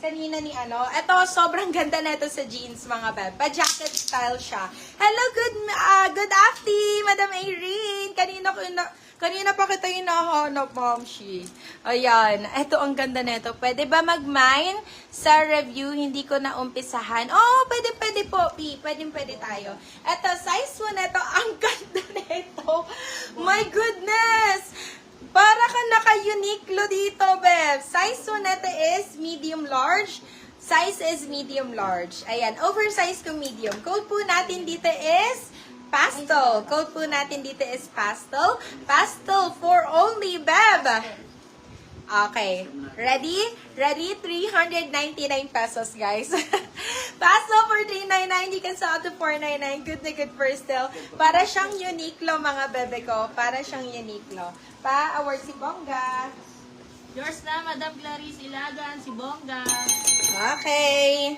Kanina ni ano, eto sobrang ganda na ito sa jeans mga beb. Pa-jacket style siya. Hello, good afternoon, Madam Irene. Kanina pa kita yung nahanap, Momshi. Ayan, eto ang ganda na ito. Pwede ba mag-mine sa review? Hindi ko na umpisahan. Oh, pwede po, P. Pwede tayo. Eto, size mo na ito. Ang ganda na ito. My goodness! Para ka naka-Uniqlo dito, Bev. Size mo nito is medium large. Size is medium large. Ayan, oversize ko medium. Code po natin dito is pastel. Code po natin dito is pastel. Pastel for only, Bev. Okay. Ready? Ready? 399 pesos, guys. Pastel for 399. You can sell to 499. Good na good for still. Para siyang Uniqlo, mga bebe ko. Para siyang Uniqlo. Pa-award si Bongga. Yours na, Madam Clarice Ilagan, si Bongga. Okay.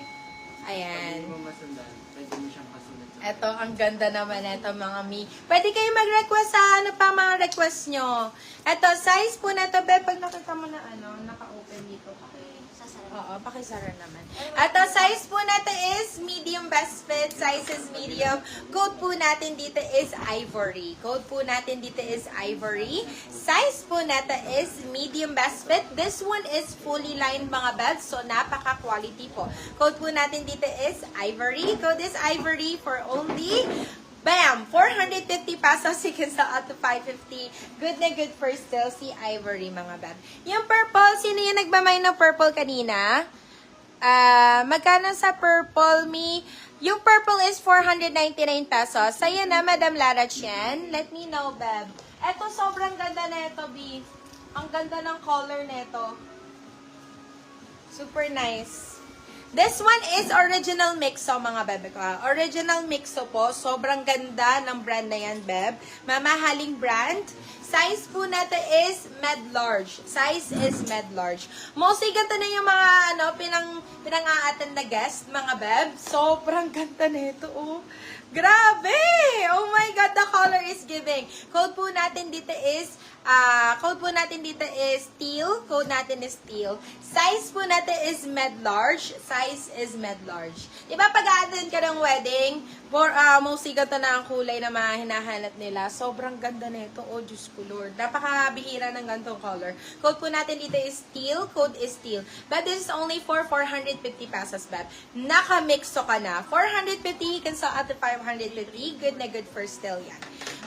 Ayan. Pwede mo masundan. Pwede mo siyang pasundan. Ito, ang ganda naman ito, mga mi. Pwede kayo mag-request sa ano pa mga request nyo. Ito, size po na ito, Beb. Pag nakita mo na ano, naka-open dito. Oo, pakisara naman. Ito, size po natin is medium best fit. Size is medium. Code po natin dito is ivory. Code po natin dito is ivory. Size po natin is medium best fit. This one is fully lined, mga bebs. So, napaka-quality po. Code po natin dito is ivory. Code is ivory for only... Bam! 450 pesos. You can sell out to 550. Good na good for still si Ivory, mga bab. Yung purple, sino yung nagmamay ng purple kanina? Magkano sa purple, mi? Yung purple is 499 pesos. Sa'yo na, Madam Lara Chen. Let me know, bab. Eto, sobrang ganda na ito, B. Ang ganda ng color na ito. Super nice. This one is original mixo, mga bebe ko. Original mixo po. Sobrang ganda ng brand na yan, beb. Mamahaling brand. Size po natin is med large. Size is med large. Mostly ganda na yung mga pinang-aatan na guest, mga beb. Sobrang ganda na ito, oh. Grabe! Oh my God, the color is giving. Code po natin dito is teal. Code natin is teal. Size po natin is med large. Size is med large. Diba pag a-attend ka ng wedding, mostly ganito na ang kulay na mga hinahanap nila. Sobrang ganda na ito. Oh, Diyos ko Lord. Napakabihira ng ganitong color. Code po natin dito is teal. Code is teal. But this is only for 450 pesos, bab. Naka-mixo ka na. 450, you can sell at the 550. Good na good for still yan.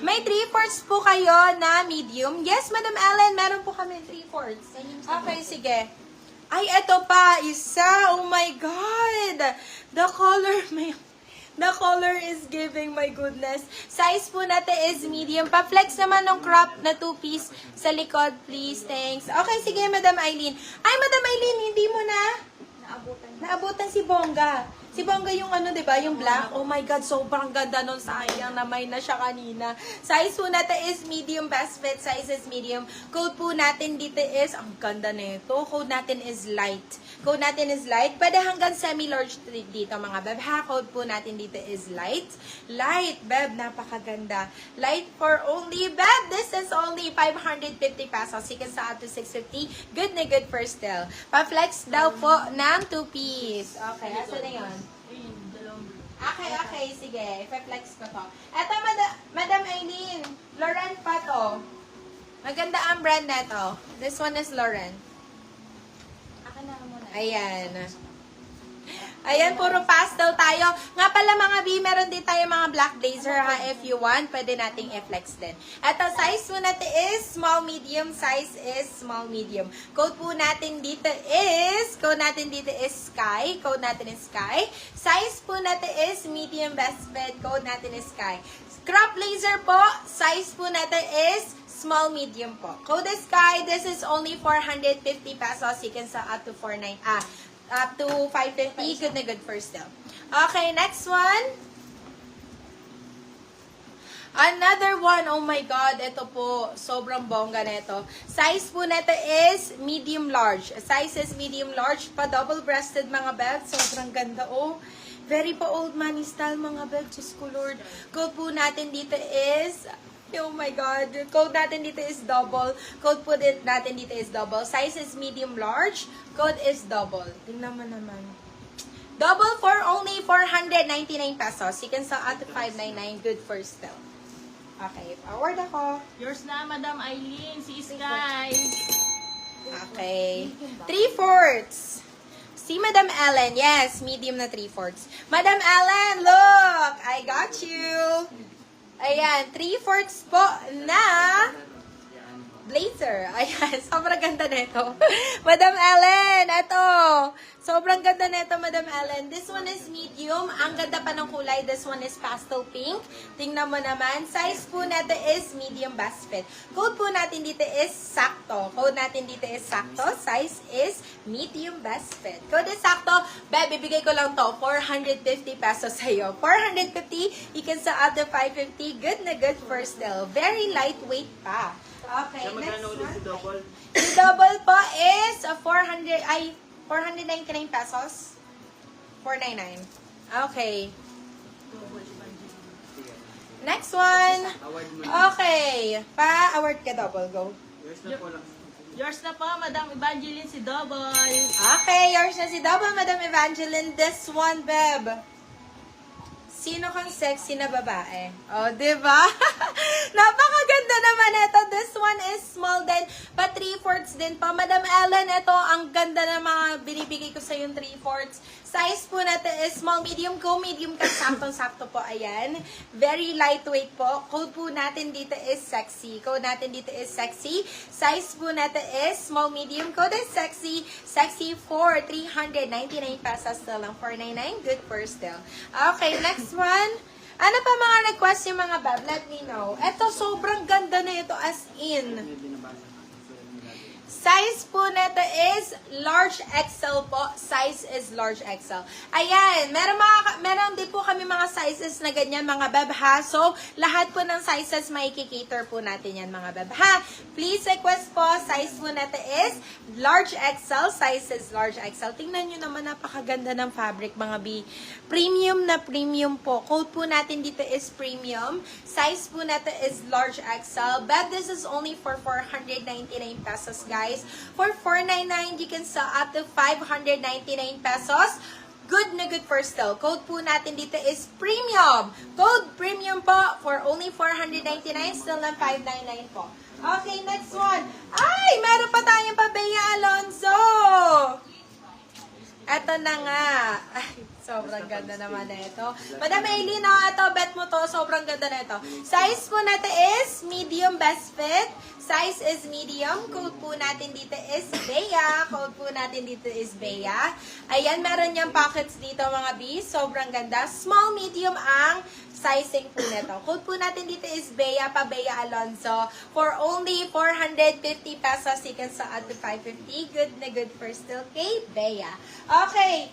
May 3/4 po kayo na medium. Yes, Madam Ellen, meron po kami 3/4. Okay, sige. Ay, eto pa, isa. Oh my God! The color is giving, my goodness. Size po natin is medium. Pa-flex naman ng crop na 2-piece sa likod, please. Thanks. Okay, sige, Madam Eileen. Ay, Madam Eileen, hindi mo na? Naabutan si Bongga. Si Bongga yung ano, diba? Yung black. Oh my God, sobrang ganda nun. Sayang na may na siya kanina. Size po natin is medium best fit. Size is medium. Code po natin dito is, ang ganda nito. Code natin is light. Code natin is light. Pwede hanggang semi-large dito, mga beb. Ha? Code po natin dito is light. Light, beb. Napakaganda. Light for only, beb. This is only 550 pesos. You can sell up to 650. Good na good for still. Pa-flex daw po ng 2-piece. Okay, asa na yun? Okay, sige. I-flex ko to. Eto, Madam Eileen. Lauren pa to. Maganda ang brand na to. This one is Lauren. Ayan. Ayan, puro pastel tayo. Nga pala mga B, meron din tayo mga black blazer ha. If you want, pwede nating i-flex din. Ito, size po natin is small, medium. Size is small, medium. Code po natin dito is Sky. Code natin is Sky. Size po natin is medium best fit. Code natin is Sky. Crop blazer po, size po natin is small, medium po. Code is Sky. This is only 450 pesos. You can sell up to 550. Good na good for still. Okay, next one. Another one. Oh my God. Ito po. Sobrang bongga na ito. Size po nito is medium large. Size is medium large. Pa double breasted, mga beb. Sobrang ganda. Oh. Very pa old money style mga beb. Diyos ko Lord. Code po natin dito is... Oh my God. Code natin dito is double. Code po natin dito is double. Size is medium large. Code is double. Tingnan mo naman. Double for only 499 pesos. You can sell at 599. Good for still. Okay. Forward ako. Yours na, Madam Eileen, si Sky. Okay. 3/4. Si Madam Ellen. Yes, medium na 3/4. Madam Ellen, look! I got you. Ayan, 3/4 po na blazer. Ayan, sobrang ganda nito. Madam Ellen, eto. Sobrang ganda nito, Madam Ellen. This one is medium. Ang ganda pa ng kulay. This one is pastel pink. Tingnan mo naman. Size po natin is medium bust fit. Code po natin dito is sakto. Code natin dito is sakto. Size is medium bust fit. Code is sakto. Babe, bibigay ko lang to. 450 pesos sa'yo. 450. You can sell out the 550. Good na good for still. Very lightweight pa. Okay, next one. Si double po is 499 pesos. 499. Okay. Next one. Award mo. Okay. Pa-award ka double. Go. Yours na po lang. Yours na po, Madam Evangeline, si Double. Okay, yours na si double, Madam Evangeline. This one, Beb. Sino kang sexy na babae? Oh, diba? Napakaganda naman ito. This one is small din, pa 3/4 din pa. Madam Ellen, ito, ang ganda na mga binibigay ko sa yung 3/4. Size po natin is small, medium ko. Medium ka, saktong-sakto po. Ayan. Very lightweight po. Code po natin dito is sexy. Code natin dito is sexy. Size po natin is small, medium. Code is sexy. Sexy for 399 pesos na lang. 499. Good for still. Okay, next one. Ano pa mga request yung mga bab? Let me know. Ito, sobrang ganda na ito as in. May binabasa ka. So, yung nilagay. Size po nito is large XL po. Size is large XL. Ayan, meron din po kami mga sizes na ganyan, mga beb ha. So, lahat po ng sizes may cater po natin yan, mga beb ha. Please request po, size po natin is large XL. Size is large XL. Tingnan nyo naman, napakaganda ng fabric, mga B. Premium na premium po. Code po natin dito is premium. Size po natin is large XL. But this is only for 499 pesos, guys. For 499, you can sell up to 599 pesos. Good na good for still. Code po natin dito is premium. Code premium po for only 499, still lang 599 po. Okay, next one. Ay, meron pa tayong pa Bea Alonzo. Eto na nga. Ay, sobrang ganda naman na ito. Madam Aileen, ito, bet mo to. Sobrang ganda na ito. Size po natin is medium best fit. Size is medium. Code po natin dito is Bea. Code po natin dito is Bea. Ayan, meron niyang pockets dito, mga B. Sobrang ganda. Small, medium ang sizing po nito. Code po natin dito is Bea, pa Bea Alonzo. For only 450 pesos, you can sell at the 550. Good na good for still kay Bea. Okay.